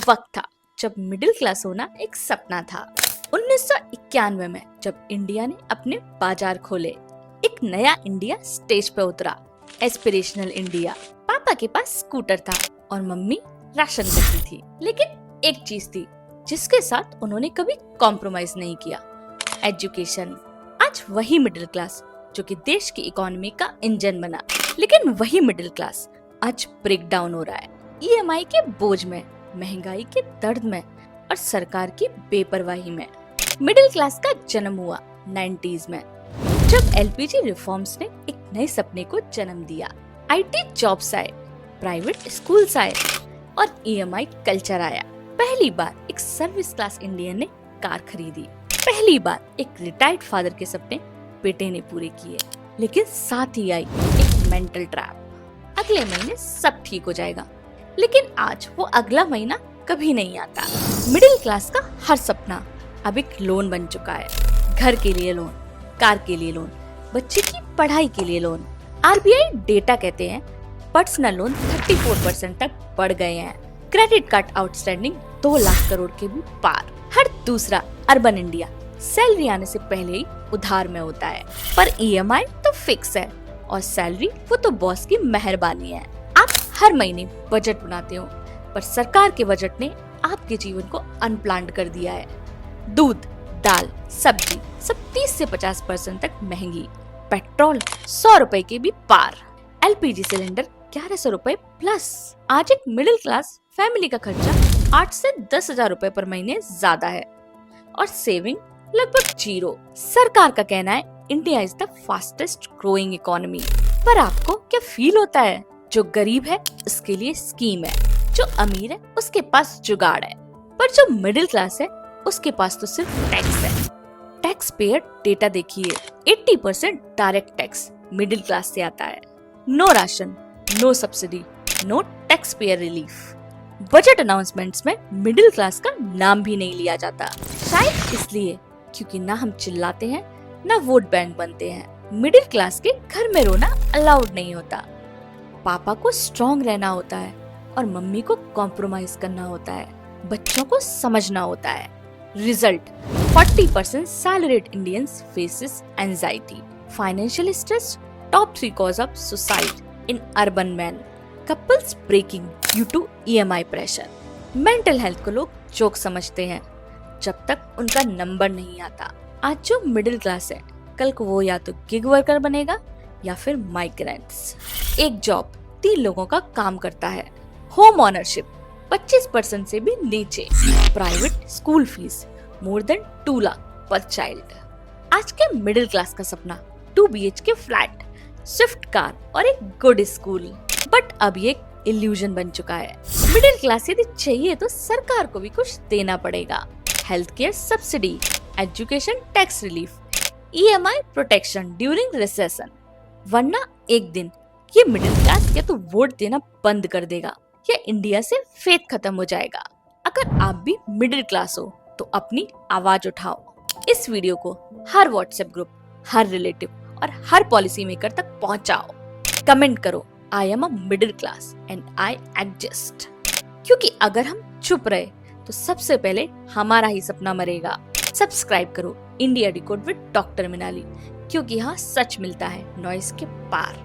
वक्त था जब मिडिल क्लास होना एक सपना था। 1991 में जब इंडिया ने अपने बाजार खोले, एक नया इंडिया स्टेज पे उतरा। Aspirational India. पापा के पास स्कूटर था और मम्मी राशन करती थी, लेकिन एक चीज थी जिसके साथ उन्होंने कभी कॉम्प्रोमाइज नहीं किया, एजुकेशन। आज वही मिडिल क्लास जो कि देश की इकोनॉमी का इंजन बना, लेकिन वही मिडिल क्लास आज ब्रेक डाउन हो रहा है। ईएमआई के बोझ में, महंगाई के दर्द में और सरकार की बेपरवाही में। मिडिल क्लास का जन्म हुआ 90s में, जब एलपीजी रिफॉर्म्स ने एक नए सपने को जन्म दिया। आईटी जॉब्स आए, प्राइवेट स्कूल्स आए और ईएमआई कल्चर आया। पहली बार एक सर्विस क्लास इंडियन ने कार खरीदी। पहली बार एक रिटायर्ड फादर के सपने बेटे ने पूरे किए। लेकिन साथ ही आई एक मेंटल ट्रैप। अगले महीने सब ठीक हो जाएगा, लेकिन आज वो अगला महीना कभी नहीं आता। मिडिल क्लास का हर सपना अब एक लोन बन चुका है। घर के लिए लोन, कार के लिए लोन, बच्चे की पढ़ाई के लिए लोन। आरबीआई डेटा कहते हैं पर्सनल लोन 34% तक बढ़ गए हैं। Credit card outstanding 2 lakh crore के भी पार। हर दूसरा अर्बन इंडिया सैलरी आने से पहले ही उधार में होता है, पर ईएमआई तो फिक्स है और सैलरी वो तो बॉस की मेहरबानी है। आप हर महीने बजट बनाते हो, पर सरकार के बजट ने आपके जीवन को अनप्लान्ड कर दिया है। दूध, दाल, सब्जी सब 30 से 50% तक महंगी। पेट्रोल 100 रुपए के भी पार। एलपीजी सिलेंडर 1100 रुपए प्लस। आज एक मिडिल क्लास फैमिली का खर्चा 8 से 10,000 रुपए पर महीने ज्यादा है और सेविंग लगभग 0। सरकार का कहना है India is the fastest growing economy, पर आपको क्या फील होता है? जो गरीब है उसके लिए स्कीम है, जो अमीर है उसके पास जुगाड़ है, पर जो मिडिल क्लास है उसके पास तो सिर्फ टैक्स है। टैक्स पेयर डेटा देखिए, 80% डायरेक्ट टैक्स मिडिल क्लास से आता है। No ration, no subsidy, no tax payer relief. Budget announcements में मिडिल क्लास का नाम भी नहीं लिया जाता, शायद इसलिए क्योंकि ना हम चिल्लाते हैं ना वोट बैंक बनते हैं। मिडिल क्लास के घर में रोना अलाउड नहीं होता। पापा को स्ट्रॉन्ग रहना होता है और मम्मी को कॉम्प्रोमाइज करना होता है। बच्चों को समझना होता है। Result 40% salaried Indians faces anxiety, financial stress, top 3 cause of suicide in urban man, couples breaking due to EMI pressure. Mental health को लोग जोक समझते हैं जब तक उनका नंबर नहीं आता। आज जो मिडिल क्लास है, कल को वो या तो गिग वर्कर बनेगा या फिर माइग्रेंट्स। एक जॉब 3 लोगों का काम करता है। होम ऑनरशिप 25% से भी नीचे। Private school fees more than 2 lakh पर चाइल्ड। आज के मिडिल क्लास का सपना 2 BHK फ्लैट, स्विफ्ट कार और एक गुड स्कूल, बट अब ये एक इल्यूजन बन चुका है। मिडिल क्लास यदि चाहिए तो सरकार को भी कुछ देना पड़ेगा। Health care subsidy, education tax relief, EMI protection during recession, वरना एक दिन ये मिडिल क्लास या तो वोट देना बंद कर देगा या इंडिया से फेथ खत्म हो जाएगा। अगर आप भी मिडिल क्लास हो तो अपनी आवाज उठाओ। इस वीडियो को हर व्हाट्सएप ग्रुप, हर रिलेटिव और हर पॉलिसी मेकर तक पहुंचाओ। कमेंट करो I am a middle class and I adjust, क्योंकि अगर हम चुप रहे तो सबसे पहले हमारा ही सपना मरेगा। सब्सक्राइब करो इंडिया डिकोड विद डॉक्टर मिनाली, क्योंकि यहाँ सच मिलता है नॉइस के पार।